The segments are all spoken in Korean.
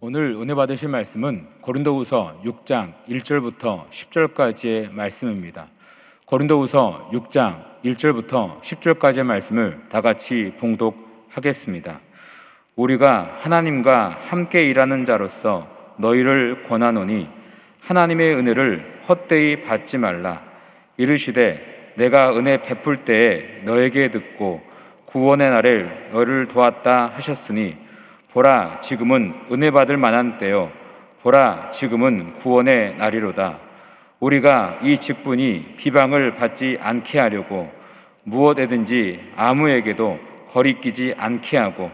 오늘 은혜 받으실 말씀은 고린도후서 6장 1절부터 10절까지의 말씀입니다. 고린도후서 6장 1절부터 10절까지의 말씀을 다 같이 봉독하겠습니다. 우리가 하나님과 함께 일하는 자로서 너희를 권하노니 하나님의 은혜를 헛되이 받지 말라. 이르시되 내가 은혜 베풀 때에 너에게 듣고 구원의 날에 너를 도왔다 하셨으니 보라 지금은 은혜 받을 만한 때요 보라 지금은 구원의 날이로다. 우리가 이 직분이 비방을 받지 않게 하려고 무엇에든지 아무에게도 거리끼지 않게 하고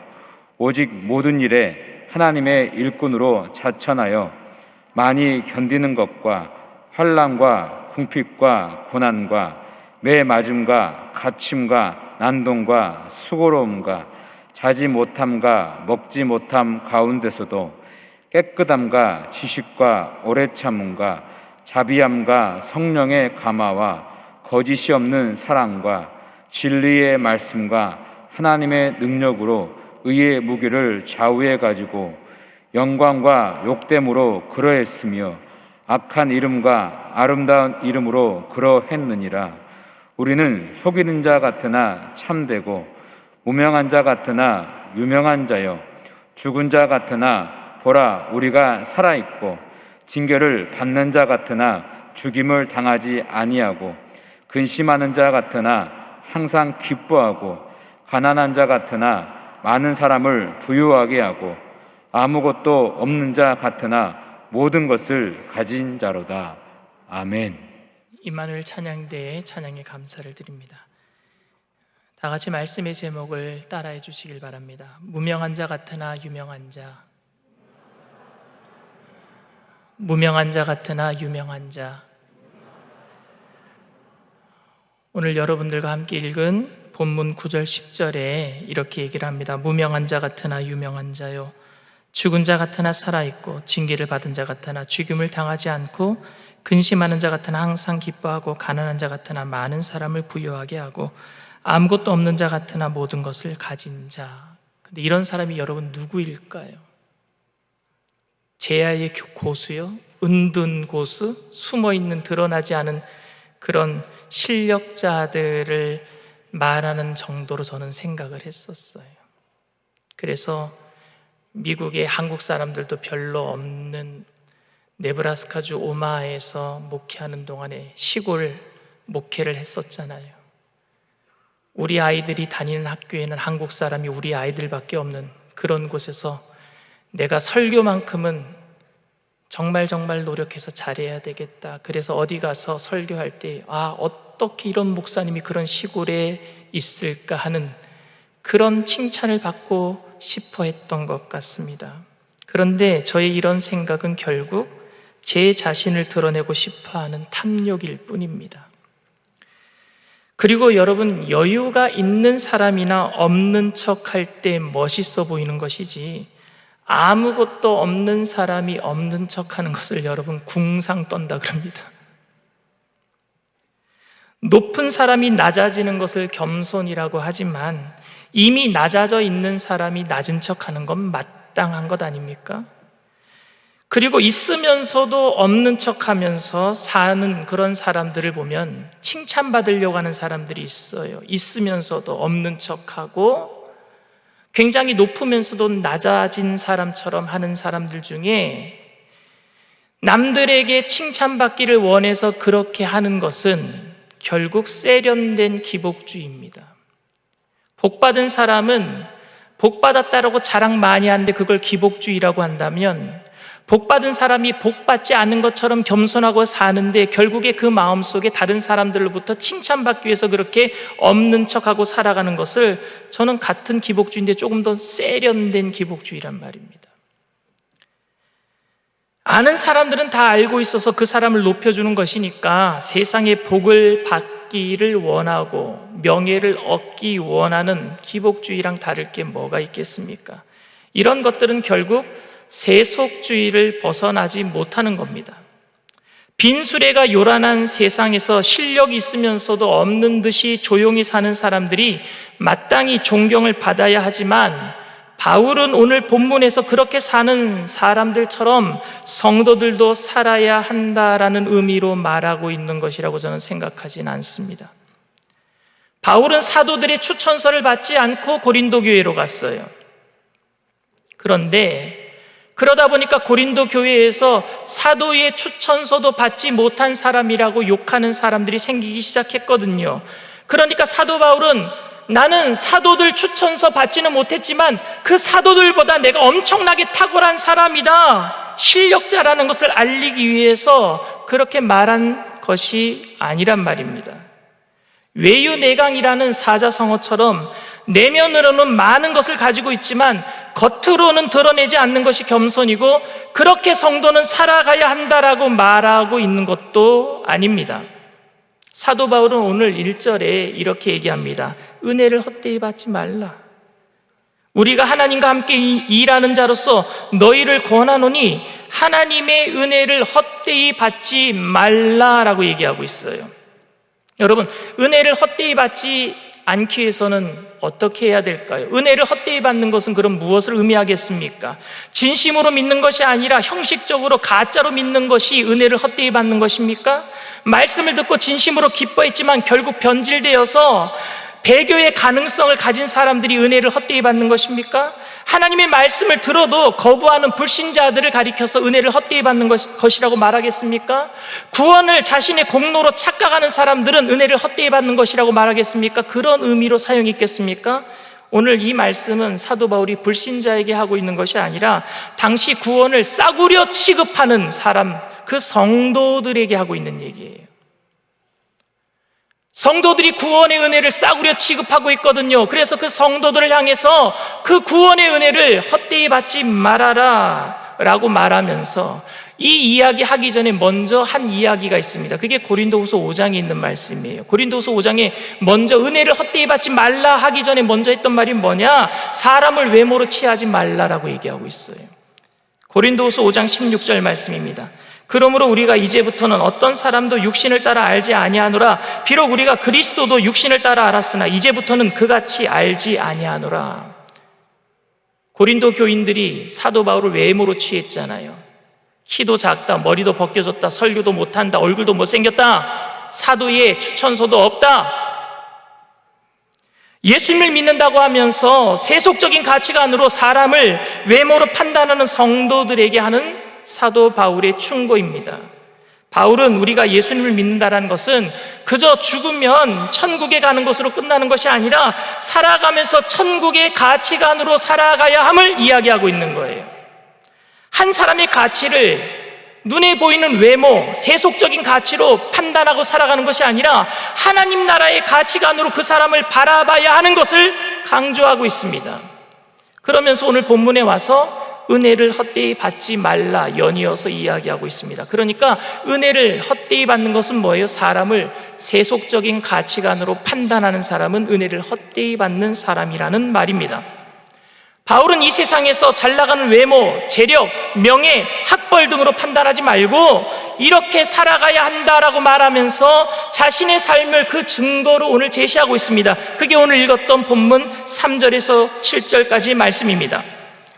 오직 모든 일에 하나님의 일꾼으로 자천하여 많이 견디는 것과 환난과 궁핍과 고난과 매 맞음과 갇힘과 난동과 수고로움과 자지 못함과 먹지 못함 가운데서도 깨끗함과 지식과 오래 참음과 자비함과 성령의 감화와 거짓이 없는 사랑과 진리의 말씀과 하나님의 능력으로 의의 무기를 좌우해 가지고 영광과 욕됨으로 그러했으며 악한 이름과 아름다운 이름으로 그러했느니라. 우리는 속이는 자 같으나 참되고 무명한 자 같으나 유명한 자요 죽은 자 같으나 보라 우리가 살아있고 징계를 받는 자 같으나 죽임을 당하지 아니하고 근심하는 자 같으나 항상 기뻐하고 가난한 자 같으나 많은 사람을 부유하게 하고 아무것도 없는 자 같으나 모든 것을 가진 자로다. 아멘. 임마누엘 찬양대에 찬양의 감사를 드립니다. 다 같이 말씀의 제목을 따라해 주시길 바랍니다. 무명한 자 같으나 유명한 자, 무명한 자 같으나 유명한 자. 오늘 여러분들과 함께 읽은 본문 9절 10절에 이렇게 얘기를 합니다. 무명한 자 같으나 유명한 자요 죽은 자 같으나 살아있고 징계를 받은 자 같으나 죽임을 당하지 않고 근심하는 자 같으나 항상 기뻐하고 가난한 자 같으나 많은 사람을 부유하게 하고 아무것도 없는 자 같으나 모든 것을 가진 자. 근데 이런 사람이 여러분 누구일까요? 제야의 고수요? 은둔 고수? 숨어있는 드러나지 않은 그런 실력자들을 말하는 정도로 저는 생각을 했었어요. 그래서 미국의 한국 사람들도 별로 없는 네브라스카주 오마하에서 목회하는 동안에 시골 목회를 했었잖아요. 우리 아이들이 다니는 학교에는 한국 사람이 우리 아이들밖에 없는 그런 곳에서 내가 설교만큼은 정말 노력해서 잘해야 되겠다. 그래서 어디 가서 설교할 때 어떻게 이런 목사님이 그런 시골에 있을까 하는 그런 칭찬을 받고 싶어 했던 것 같습니다. 그런데 저의 이런 생각은 결국 제 자신을 드러내고 싶어하는 탐욕일 뿐입니다. 그리고 여러분, 여유가 있는 사람이나 없는 척할 때 멋있어 보이는 것이지 아무것도 없는 사람이 없는 척하는 것을 여러분 궁상 떤다 그럽니다. 높은 사람이 낮아지는 것을 겸손이라고 하지만 이미 낮아져 있는 사람이 낮은 척하는 건 마땅한 것 아닙니까? 그리고 있으면서도 없는 척하면서 사는 그런 사람들을 보면 칭찬받으려고 하는 사람들이 있어요. 있으면서도 없는 척하고 굉장히 높으면서도 낮아진 사람처럼 하는 사람들 중에 남들에게 칭찬받기를 원해서 그렇게 하는 것은 결국 세련된 기복주의입니다. 복받은 사람은 복받았다라고 자랑 많이 하는데 그걸 기복주의라고 한다면 복받은 사람이 복받지 않은 것처럼 겸손하고 사는데 결국에 그 마음속에 다른 사람들로부터 칭찬받기 위해서 그렇게 없는 척하고 살아가는 것을 저는 같은 기복주의인데 조금 더 세련된 기복주의란 말입니다. 아는 사람들은 다 알고 있어서 그 사람을 높여주는 것이니까 세상의 복을 받기를 원하고 명예를 얻기 원하는 기복주의랑 다를 게 뭐가 있겠습니까? 이런 것들은 결국 세속주의를 벗어나지 못하는 겁니다. 빈수레가 요란한 세상에서 실력이 있으면서도 없는 듯이 조용히 사는 사람들이 마땅히 존경을 받아야 하지만 바울은 오늘 본문에서 그렇게 사는 사람들처럼 성도들도 살아야 한다라는 의미로 말하고 있는 것이라고 저는 생각하진 않습니다. 바울은 사도들의 추천서를 받지 않고 고린도 교회로 갔어요. 그런데 그러다 보니까 고린도 교회에서 사도의 추천서도 받지 못한 사람이라고 욕하는 사람들이 생기기 시작했거든요. 그러니까 사도 바울은 나는 사도들 추천서 받지는 못했지만 그 사도들보다 내가 엄청나게 탁월한 사람이다, 실력자라는 것을 알리기 위해서 그렇게 말한 것이 아니란 말입니다. 외유내강이라는 사자성어처럼 내면으로는 많은 것을 가지고 있지만 겉으로는 드러내지 않는 것이 겸손이고, 그렇게 성도는 살아가야 한다라고 말하고 있는 것도 아닙니다. 사도 바울은 오늘 1절에 이렇게 얘기합니다. 은혜를 헛되이 받지 말라. 우리가 하나님과 함께 일하는 자로서 너희를 권하노니 하나님의 은혜를 헛되이 받지 말라라고 얘기하고 있어요. 여러분, 은혜를 헛되이 받지 않기 위해서는 어떻게 해야 될까요? 은혜를 헛되이 받는 것은 그럼 무엇을 의미하겠습니까? 진심으로 믿는 것이 아니라 형식적으로 가짜로 믿는 것이 은혜를 헛되이 받는 것입니까? 말씀을 듣고 진심으로 기뻐했지만 결국 변질되어서 배교의 가능성을 가진 사람들이 은혜를 헛되이 받는 것입니까? 하나님의 말씀을 들어도 거부하는 불신자들을 가리켜서 은혜를 헛되이 받는 것이라고 말하겠습니까? 구원을 자신의 공로로 착각하는 사람들은 은혜를 헛되이 받는 것이라고 말하겠습니까? 그런 의미로 사용했겠습니까? 오늘 이 말씀은 사도 바울이 불신자에게 하고 있는 것이 아니라 당시 구원을 싸구려 취급하는 사람, 그 성도들에게 하고 있는 얘기예요. 성도들이 구원의 은혜를 싸구려 취급하고 있거든요. 그래서 그 성도들을 향해서 그 구원의 은혜를 헛되이 받지 말아라 라고 말하면서 이 이야기 하기 전에 먼저 한 이야기가 있습니다. 그게 고린도후서 5장에 있는 말씀이에요. 고린도후서 5장에 먼저 은혜를 헛되이 받지 말라 하기 전에 먼저 했던 말이 뭐냐? 사람을 외모로 취하지 말라라고 얘기하고 있어요. 고린도후서 5장 16절 말씀입니다. 그러므로 우리가 이제부터는 어떤 사람도 육신을 따라 알지 아니하노라. 비록 우리가 그리스도도 육신을 따라 알았으나 이제부터는 그같이 알지 아니하노라. 고린도 교인들이 사도 바울을 외모로 취했잖아요. 키도 작다, 머리도 벗겨졌다, 설교도 못한다, 얼굴도 못생겼다, 사도의 추천서도 없다. 예수님을 믿는다고 하면서 세속적인 가치관으로 사람을 외모로 판단하는 성도들에게 하는 사도 바울의 충고입니다. 바울은 우리가 예수님을 믿는다는 것은 그저 죽으면 천국에 가는 것으로 끝나는 것이 아니라 살아가면서 천국의 가치관으로 살아가야 함을 이야기하고 있는 거예요. 한 사람의 가치를 눈에 보이는 외모, 세속적인 가치로 판단하고 살아가는 것이 아니라 하나님 나라의 가치관으로 그 사람을 바라봐야 하는 것을 강조하고 있습니다. 그러면서 오늘 본문에 와서 은혜를 헛되이 받지 말라 연이어서 이야기하고 있습니다. 그러니까 은혜를 헛되이 받는 것은 뭐예요? 사람을 세속적인 가치관으로 판단하는 사람은 은혜를 헛되이 받는 사람이라는 말입니다. 바울은 이 세상에서 잘 나가는 외모, 재력, 명예, 학벌 등으로 판단하지 말고 이렇게 살아가야 한다라고 말하면서 자신의 삶을 그 증거로 오늘 제시하고 있습니다. 그게 오늘 읽었던 본문 3절에서 7절까지의 말씀입니다.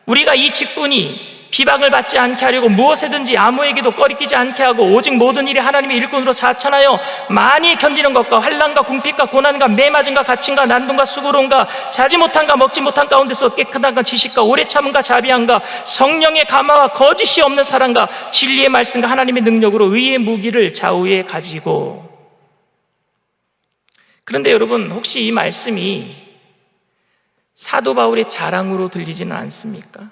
우리가 이 직분이 비방을 받지 않게 하려고 무엇에든지 아무에게도 꺼리끼지 않게 하고 오직 모든 일에 하나님의 일꾼으로 자천하여 많이 견디는 것과 환난과 궁핍과 고난과 매맞음과 갇힘과 난동과 수고로움과 자지 못한가 먹지 못한 가운데서 깨끗한가 지식과 오래 참음과 자비함과 성령의 감화와 거짓이 없는 사랑과 진리의 말씀과 하나님의 능력으로 의의 무기를 좌우에 가지고. 그런데 여러분, 혹시 이 말씀이 사도 바울의 자랑으로 들리지는 않습니까?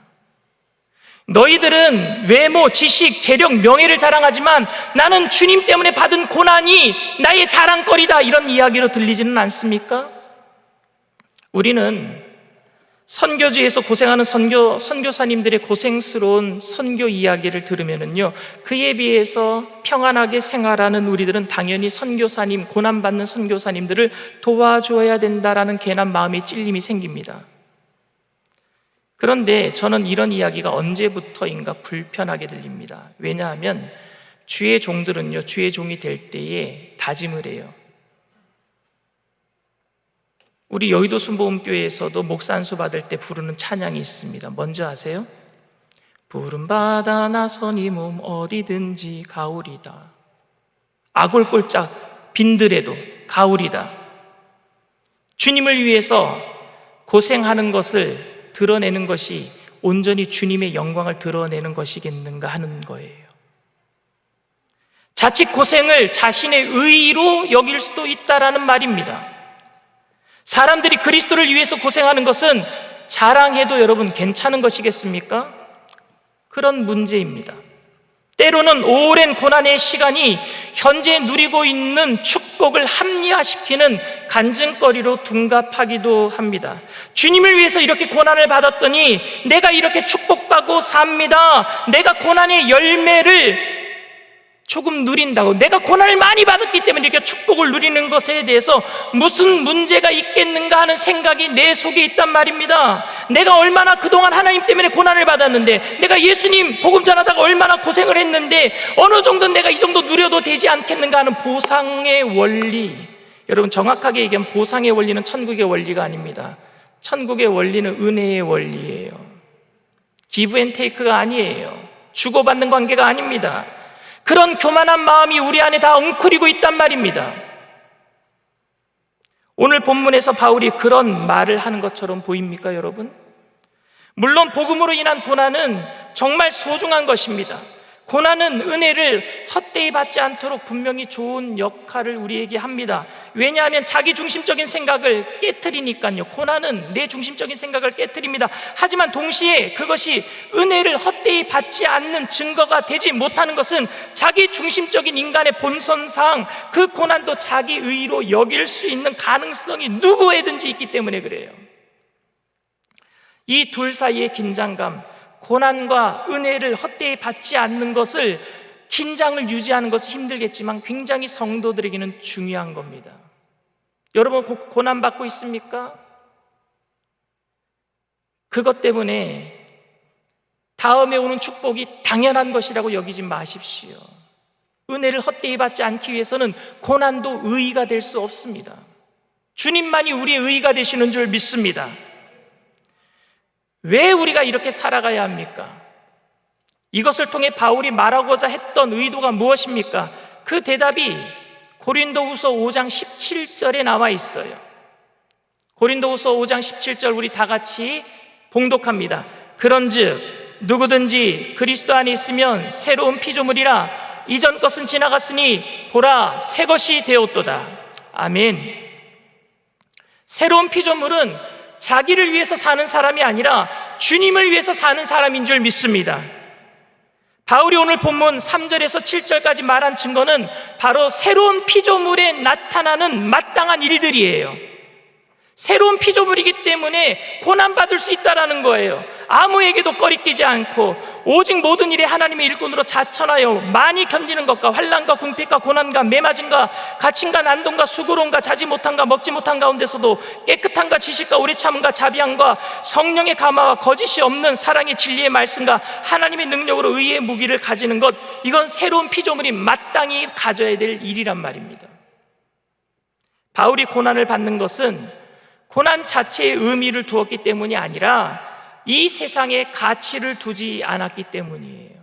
너희들은 외모, 지식, 재력, 명예를 자랑하지만 나는 주님 때문에 받은 고난이 나의 자랑거리다, 이런 이야기로 들리지는 않습니까? 우리는 선교지에서 고생하는 선교사님들의 고생스러운 선교 이야기를 들으면요, 그에 비해서 평안하게 생활하는 우리들은 당연히 선교사님, 고난받는 선교사님들을 도와줘야 된다라는 괜한 마음의 찔림이 생깁니다. 그런데 저는 이런 이야기가 언제부터인가 불편하게 들립니다. 왜냐하면 주의 종들은요, 주의 종이 될 때에 다짐을 해요. 우리 여의도 순복음교회에서도 목사 안수 받을 때 부르는 찬양이 있습니다. 뭔지 아세요? 부름받아 나선 이 몸 어디든지 가오리다. 아골골짝 빈들에도 가오리다. 주님을 위해서 고생하는 것을 드러내는 것이 온전히 주님의 영광을 드러내는 것이겠는가 하는 거예요. 자칫 고생을 자신의 의의로 여길 수도 있다라는 말입니다. 사람들이 그리스도를 위해서 고생하는 것은 자랑해도 여러분 괜찮은 것이겠습니까? 그런 문제입니다. 때로는 오랜 고난의 시간이 현재 누리고 있는 축복을 합리화시키는 간증거리로 둔갑하기도 합니다. 주님을 위해서 이렇게 고난을 받았더니 내가 이렇게 축복받고 삽니다. 내가 고난의 열매를 조금 누린다고, 내가 고난을 많이 받았기 때문에 이렇게 축복을 누리는 것에 대해서 무슨 문제가 있겠는가 하는 생각이 내 속에 있단 말입니다. 내가 얼마나 그동안 하나님 때문에 고난을 받았는데, 내가 예수님 복음 전하다가 얼마나 고생을 했는데 어느 정도 내가 이 정도 누려도 되지 않겠는가 하는 보상의 원리. 여러분, 정확하게 얘기하면 보상의 원리는 천국의 원리가 아닙니다. 천국의 원리는 은혜의 원리예요. 기브 앤 테이크가 아니에요. 주고받는 관계가 아닙니다. 그런 교만한 마음이 우리 안에 다 웅크리고 있단 말입니다. 오늘 본문에서 바울이 그런 말을 하는 것처럼 보입니까, 여러분? 물론 복음으로 인한 고난은 정말 소중한 것입니다. 고난은 은혜를 헛되이 받지 않도록 분명히 좋은 역할을 우리에게 합니다. 왜냐하면 자기 중심적인 생각을 깨트리니까요. 고난은 내 중심적인 생각을 깨트립니다. 하지만 동시에 그것이 은혜를 헛되이 받지 않는 증거가 되지 못하는 것은 자기 중심적인 인간의 본성상 그 고난도 자기 의로 여길 수 있는 가능성이 누구에든지 있기 때문에 그래요. 이 둘 사이의 긴장감, 고난과 은혜를 헛되이 받지 않는 것을, 긴장을 유지하는 것은 힘들겠지만 굉장히 성도들에게는 중요한 겁니다. 여러분, 고난받고 있습니까? 그것 때문에 다음에 오는 축복이 당연한 것이라고 여기지 마십시오. 은혜를 헛되이 받지 않기 위해서는 고난도 의의가 될 수 없습니다. 주님만이 우리의 의의가 되시는 줄 믿습니다. 왜 우리가 이렇게 살아가야 합니까? 이것을 통해 바울이 말하고자 했던 의도가 무엇입니까? 그 대답이 고린도후서 5장 17절에 나와 있어요. 고린도후서 5장 17절 우리 다 같이 봉독합니다. 그런즉 누구든지 그리스도 안에 있으면 새로운 피조물이라, 이전 것은 지나갔으니 보라 새 것이 되었도다. 아멘. 새로운 피조물은 자기를 위해서 사는 사람이 아니라 주님을 위해서 사는 사람인 줄 믿습니다. 바울이 오늘 본문 3절에서 7절까지 말한 증거는 바로 새로운 피조물에 나타나는 마땅한 일들이에요. 새로운 피조물이기 때문에 고난받을 수 있다는 거예요. 아무에게도 꺼리끼지 않고 오직 모든 일에 하나님의 일꾼으로 자천하여 많이 견디는 것과 환난과 궁핍과 고난과 매맞음과 갇힘과 난동과 수고로움과 자지 못함과 먹지 못한 가운데서도 깨끗함과 지식과 오래 참음과 자비함과 성령의 감화와 거짓이 없는 사랑의 진리의 말씀과 하나님의 능력으로 의의 무기를 가지는 것, 이건 새로운 피조물이 마땅히 가져야 될 일이란 말입니다. 바울이 고난을 받는 것은 고난 자체에 의미를 두었기 때문이 아니라 이 세상에 가치를 두지 않았기 때문이에요.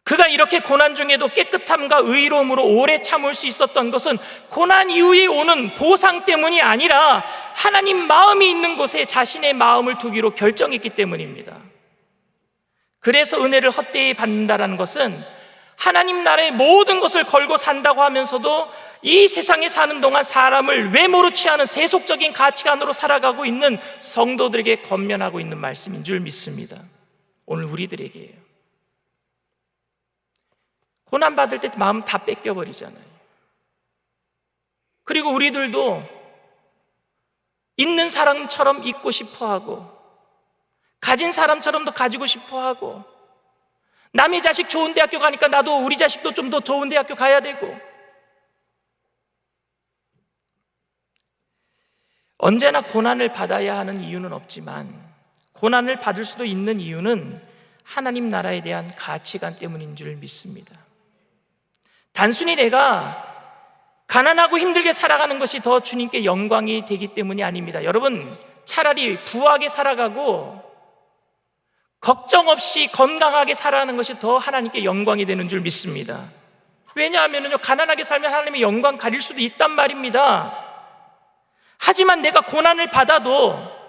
그가 이렇게 고난 중에도 깨끗함과 의로움으로 오래 참을 수 있었던 것은 고난 이후에 오는 보상 때문이 아니라 하나님 마음이 있는 곳에 자신의 마음을 두기로 결정했기 때문입니다. 그래서 은혜를 헛되이 받는다는 것은 하나님 나라의 모든 것을 걸고 산다고 하면서도 이 세상에 사는 동안 사람을 외모로 취하는 세속적인 가치관으로 살아가고 있는 성도들에게 권면하고 있는 말씀인 줄 믿습니다. 오늘 우리들에게요. 고난받을 때 마음 다 뺏겨버리잖아요. 그리고 우리들도 있는 사람처럼 있고 싶어하고 가진 사람처럼도 가지고 싶어하고, 남의 자식 좋은 대학교 가니까 나도 우리 자식도 좀 더 좋은 대학교 가야 되고, 언제나 고난을 받아야 하는 이유는 없지만 고난을 받을 수도 있는 이유는 하나님 나라에 대한 가치관 때문인 줄 믿습니다. 단순히 내가 가난하고 힘들게 살아가는 것이 더 주님께 영광이 되기 때문이 아닙니다. 여러분, 차라리 부하게 살아가고 걱정 없이 건강하게 살아가는 것이 더 하나님께 영광이 되는 줄 믿습니다. 왜냐하면요, 가난하게 살면 하나님의 영광 가릴 수도 있단 말입니다. 하지만 내가 고난을 받아도,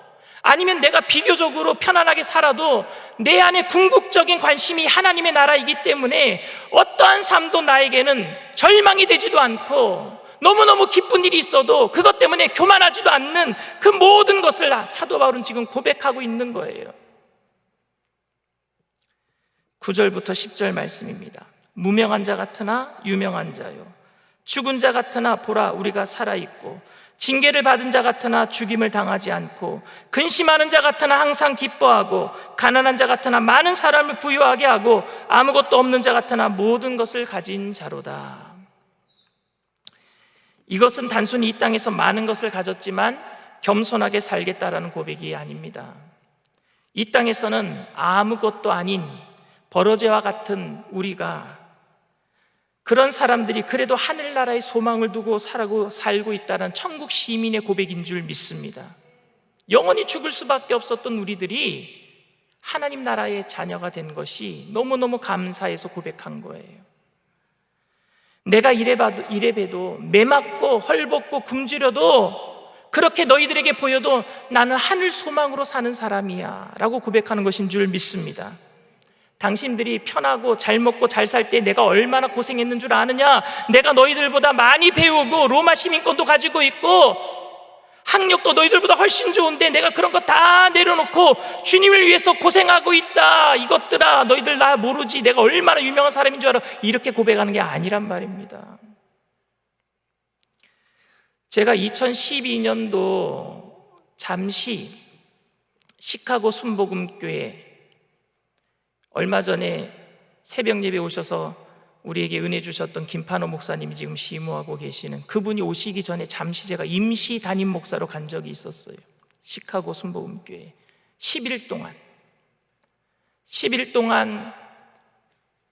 아니면 내가 비교적으로 편안하게 살아도 내 안에 궁극적인 관심이 하나님의 나라이기 때문에 어떠한 삶도 나에게는 절망이 되지도 않고, 너무너무 기쁜 일이 있어도 그것 때문에 교만하지도 않는 그 모든 것을 사도 바울은 지금 고백하고 있는 거예요. 9절부터 10절 말씀입니다. 무명한 자 같으나 유명한 자요, 죽은 자 같으나 보라 우리가 살아있고, 징계를 받은 자 같으나 죽임을 당하지 않고, 근심하는 자 같으나 항상 기뻐하고, 가난한 자 같으나 많은 사람을 부유하게 하고, 아무것도 없는 자 같으나 모든 것을 가진 자로다. 이것은 단순히 이 땅에서 많은 것을 가졌지만 겸손하게 살겠다라는 고백이 아닙니다. 이 땅에서는 아무것도 아닌 버러지와 같은 우리가, 그런 사람들이 그래도 하늘나라의 소망을 두고 살고 있다는 천국 시민의 고백인 줄 믿습니다. 영원히 죽을 수밖에 없었던 우리들이 하나님 나라의 자녀가 된 것이 너무너무 감사해서 고백한 거예요. 내가 이래봬도 매맞고 헐벗고 굶주려도, 그렇게 너희들에게 보여도 나는 하늘 소망으로 사는 사람이야 라고 고백하는 것인 줄 믿습니다. 당신들이 편하고 잘 먹고 잘 살 때 내가 얼마나 고생했는 줄 아느냐? 내가 너희들보다 많이 배우고 로마 시민권도 가지고 있고 학력도 너희들보다 훨씬 좋은데 내가 그런 거 다 내려놓고 주님을 위해서 고생하고 있다. 이것들아, 너희들 나 모르지? 내가 얼마나 유명한 사람인 줄 알아? 이렇게 고백하는 게 아니란 말입니다. 제가 2012년도 잠시 시카고 순복음교회, 얼마 전에 새벽 예배 오셔서 우리에게 은혜 주셨던 김판호 목사님이 지금 시무하고 계시는, 그분이 오시기 전에 잠시 제가 임시 담임 목사로 간 적이 있었어요. 시카고 순복음교회 10일 동안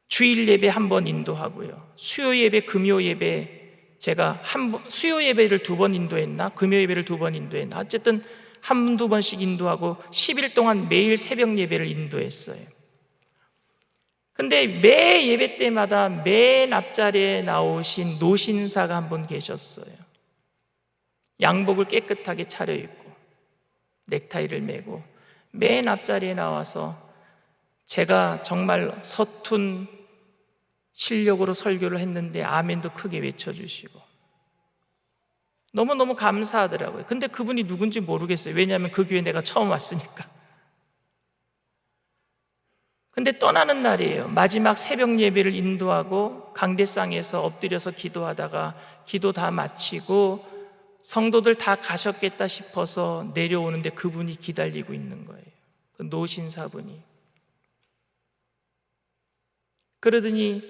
주일 예배 한 번 인도하고요, 수요 예배, 금요 예배, 제가 수요 예배를 2번 인도했나, 금요 예배를 2번 인도했나, 어쨌든 한두 번씩 인도하고 10일 동안 매일 새벽 예배를 인도했어요. 근데 매 예배 때마다 맨 앞자리에 나오신 노신사가 한 분 계셨어요. 양복을 깨끗하게 차려입고 넥타이를 메고 맨 앞자리에 나와서 제가 정말 서툰 실력으로 설교를 했는데 아멘도 크게 외쳐주시고 너무너무 감사하더라고요. 근데 그분이 누군지 모르겠어요. 왜냐하면 그 교회 내가 처음 왔으니까. 근데 떠나는 날이에요. 마지막 새벽 예배를 인도하고 강대상에서 엎드려서 기도하다가 기도 다 마치고 성도들 다 가셨겠다 싶어서 내려오는데 그분이 기다리고 있는 거예요. 그 노신사분이. 그러더니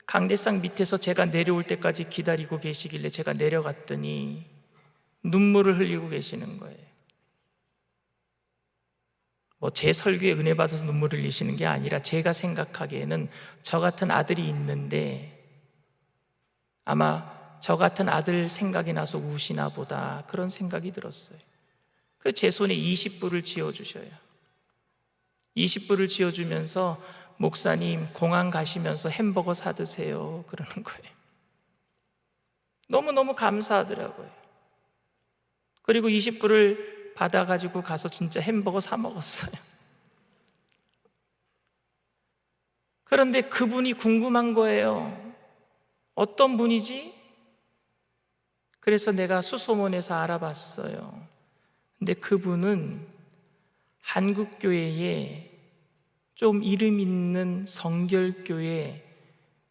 강대상 밑에서 제가 내려올 때까지 기다리고 계시길래 제가 내려갔더니 눈물을 흘리고 계시는 거예요. 제 설교에 은혜 받아서 눈물을 흘리시는 게 아니라 제가 생각하기에는 저 같은 아들이 있는데 아마 저 같은 아들 생각이 나서 우시나 보다, 그런 생각이 들었어요. 그래서 제 손에 20불을 쥐어주셔요. 20불을 쥐어주면서 목사님 공항 가시면서 햄버거 사드세요 그러는 거예요. 너무너무 감사하더라고요. 그리고 20불을 받아가지고 가서 진짜 햄버거 사 먹었어요. 그런데 그분이 궁금한 거예요. 어떤 분이지? 그래서 내가 수소문해서 알아봤어요. 근데 그분은 한국교회에 좀 이름 있는 성결교회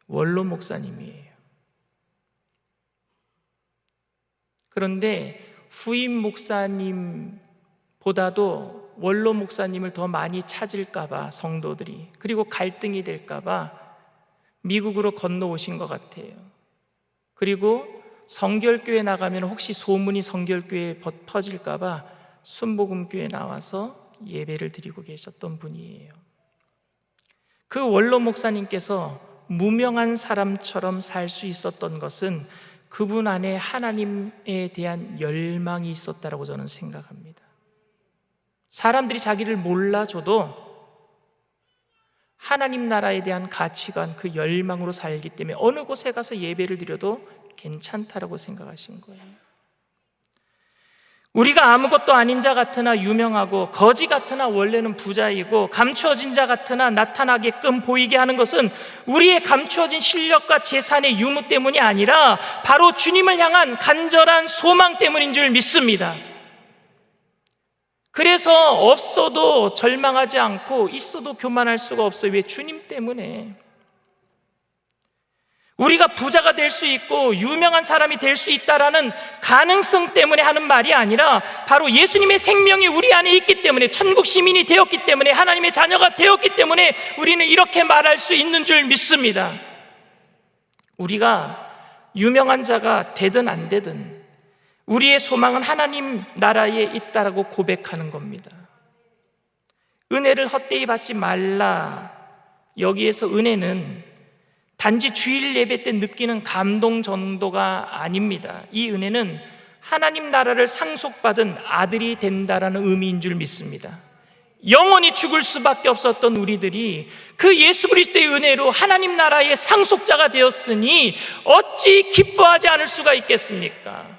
원로 목사님이에요. 그런데 후임 목사님보다도 원로 목사님을 더 많이 찾을까봐 성도들이, 그리고 갈등이 될까봐 미국으로 건너오신 것 같아요. 그리고 성결교회 나가면 혹시 소문이 성결교회에 퍼질까봐 순복음교회 나와서 예배를 드리고 계셨던 분이에요. 그 원로 목사님께서 무명한 사람처럼 살 수 있었던 것은 그분 안에 하나님에 대한 열망이 있었다라고 저는 생각합니다. 사람들이 자기를 몰라줘도 하나님 나라에 대한 가치관, 그 열망으로 살기 때문에 어느 곳에 가서 예배를 드려도 괜찮다라고 생각하신 거예요. 우리가 아무것도 아닌 자 같으나 유명하고 거지 같으나 원래는 부자이고 감추어진 자 같으나 나타나게끔 보이게 하는 것은 우리의 감추어진 실력과 재산의 유무 때문이 아니라 바로 주님을 향한 간절한 소망 때문인 줄 믿습니다. 그래서 없어도 절망하지 않고 있어도 교만할 수가 없어요. 왜? 주님 때문에. 우리가 부자가 될 수 있고 유명한 사람이 될 수 있다라는 가능성 때문에 하는 말이 아니라 바로 예수님의 생명이 우리 안에 있기 때문에, 천국 시민이 되었기 때문에, 하나님의 자녀가 되었기 때문에 우리는 이렇게 말할 수 있는 줄 믿습니다. 우리가 유명한 자가 되든 안 되든 우리의 소망은 하나님 나라에 있다라고 고백하는 겁니다. 은혜를 헛되이 받지 말라. 여기에서 은혜는 단지 주일 예배 때 느끼는 감동 정도가 아닙니다. 이 은혜는 하나님 나라를 상속받은 아들이 된다라는 의미인 줄 믿습니다. 영원히 죽을 수밖에 없었던 우리들이 그 예수 그리스도의 은혜로 하나님 나라의 상속자가 되었으니 어찌 기뻐하지 않을 수가 있겠습니까?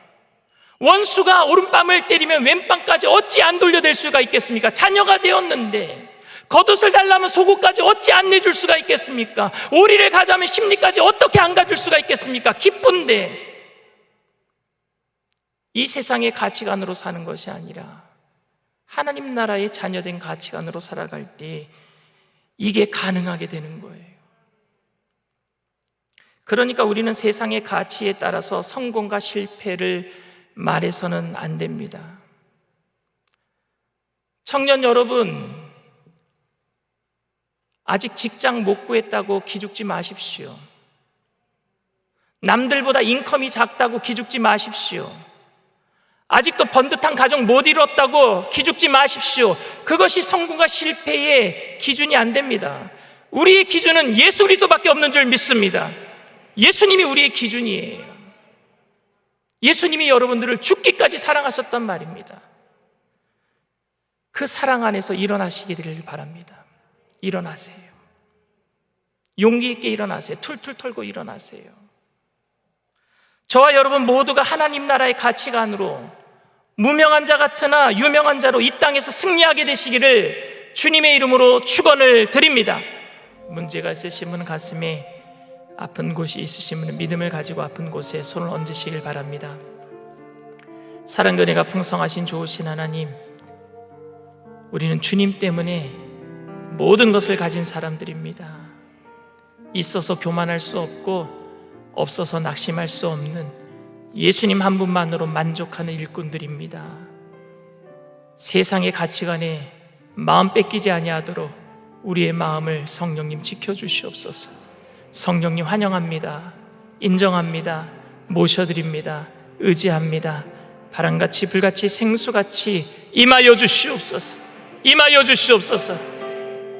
원수가 오른뺨을 때리면 왼뺨까지 어찌 안 돌려댈 수가 있겠습니까? 자녀가 되었는데 겉옷을 달라면 속옷까지 어찌 안 내줄 수가 있겠습니까? 오리를 가자면 심리까지 어떻게 안 가줄 수가 있겠습니까? 기쁜데 이 세상의 가치관으로 사는 것이 아니라 하나님 나라의 자녀된 가치관으로 살아갈 때 이게 가능하게 되는 거예요. 그러니까 우리는 세상의 가치에 따라서 성공과 실패를 말해서는 안 됩니다. 청년 여러분, 아직 직장 못 구했다고 기죽지 마십시오. 남들보다 인컴이 작다고 기죽지 마십시오. 아직도 번듯한 가정 못 이뤘다고 기죽지 마십시오. 그것이 성공과 실패의 기준이 안 됩니다. 우리의 기준은 예수 그리스도밖에 없는 줄 믿습니다. 예수님이 우리의 기준이에요. 예수님이 여러분들을 죽기까지 사랑하셨단 말입니다. 그 사랑 안에서 일어나시기를 바랍니다. 일어나세요. 용기 있게 일어나세요. 툴툴 털고 일어나세요. 저와 여러분 모두가 하나님 나라의 가치관으로 무명한 자 같으나 유명한 자로 이 땅에서 승리하게 되시기를 주님의 이름으로 축원을 드립니다. 문제가 있으신 분은 가슴에 아픈 곳이 있으신 분은 믿음을 가지고 아픈 곳에 손을 얹으시길 바랍니다. 사랑과 은혜가 풍성하신 좋으신 하나님, 우리는 주님 때문에 모든 것을 가진 사람들입니다. 있어서 교만할 수 없고 없어서 낙심할 수 없는 예수님 한 분만으로 만족하는 일꾼들입니다. 세상의 가치관에 마음 뺏기지 아니하도록 우리의 마음을 성령님 지켜주시옵소서. 성령님 환영합니다. 인정합니다. 모셔드립니다. 의지합니다. 바람같이 불같이 생수같이 임하여 주시옵소서. 임하여 주시옵소서.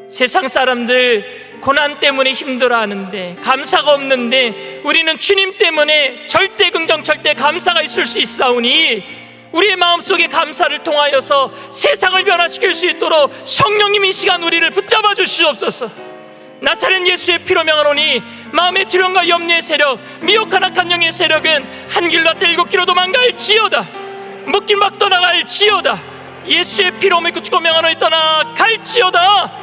세상 사람들 고난 때문에 힘들어하는데 감사가 없는데 우리는 주님 때문에 절대 긍정 절대 감사가 있을 수 있사오니 우리의 마음속에 감사를 통하여서 세상을 변화시킬 수 있도록 성령님 이 시간 우리를 붙잡아 주시옵소서. 나사렛 예수의 피로 명하노니 마음의 두려움과 염려의 세력, 미혹한 악한 영의 세력은 한 길로 왔다 7길로 도망갈지어다. 묶인 막 떠나갈지어다. 예수의 피로 믿고 죽고 명하노니 떠나갈지어다.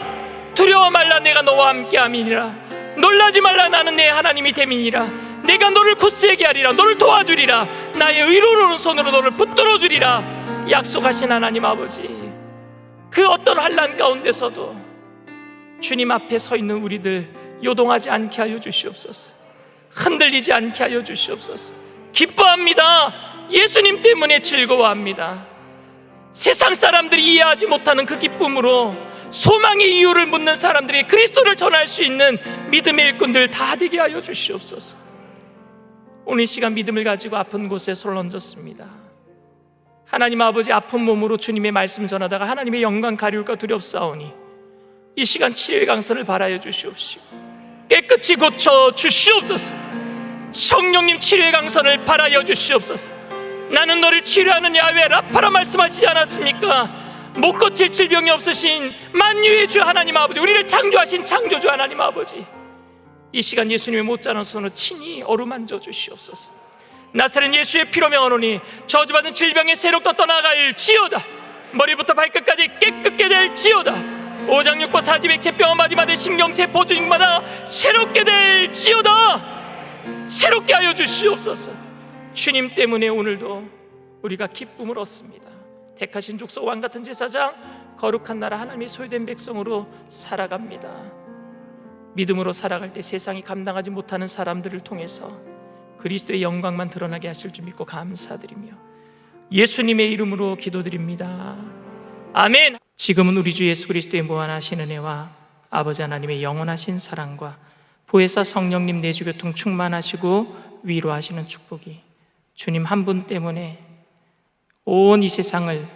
두려워 말라, 내가 너와 함께함이니라. 놀라지 말라, 나는 내 하나님이 됨이니라. 내가 너를 굳세게 하리라. 너를 도와주리라. 나의 의로운 손으로 너를 붙들어 주리라. 약속하신 하나님 아버지, 그 어떤 환난 가운데서도 주님 앞에 서 있는 우리들 요동하지 않게 하여 주시옵소서. 흔들리지 않게 하여 주시옵소서. 기뻐합니다. 예수님 때문에 즐거워합니다. 세상 사람들이 이해하지 못하는 그 기쁨으로 소망의 이유를 묻는 사람들이 그리스도를 전할 수 있는 믿음의 일꾼들 다 되게 하여 주시옵소서. 오늘 이 시간 믿음을 가지고 아픈 곳에 손을 얹었습니다. 하나님 아버지, 아픈 몸으로 주님의 말씀 전하다가 하나님의 영광 가리울까 두렵사오니 이 시간 치유의 강선을 바라여 주시옵시고 깨끗이 고쳐 주시옵소서. 성령님 치료의 강선을 발하여 주시옵소서. 나는 너를 치료하는 야훼 라파라 말씀하시지 않았습니까? 못 고칠 질병이 없으신 만유의 주 하나님 아버지, 우리를 창조하신 창조주 하나님 아버지, 이 시간 예수님의 못자란 손으로 친히 어루만져 주시옵소서. 나사렛 예수의 피로 명하노니 저주받은 질병의 세력도 떠나갈 지어다. 머리부터 발끝까지 깨끗게 될 지어다. 오장육부 사지백체 뼈 마디마디 신경세포 조직마다 새롭게 될 지어다. 새롭게 하여 주시옵소서. 주님 때문에 오늘도 우리가 기쁨을 얻습니다. 택하신 족속 왕같은 제사장, 거룩한 나라 하나님의 소유된 백성으로 살아갑니다. 믿음으로 살아갈 때 세상이 감당하지 못하는 사람들을 통해서 그리스도의 영광만 드러나게 하실 줄 믿고 감사드리며 예수님의 이름으로 기도드립니다. 아멘. 지금은 우리 주 예수 그리스도의 무한하신 은혜와 아버지 하나님의 영원하신 사랑과 보혜사 성령님 내주교통 충만하시고 위로하시는 축복이 주님 한 분 때문에 온 이 세상을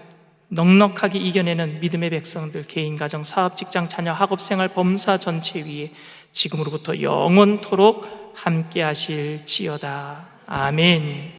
넉넉하게 이겨내는 믿음의 백성들, 개인, 가정, 사업, 직장, 자녀, 학업생활, 범사 전체 위에 지금으로부터 영원토록 함께 하실지어다. 아멘.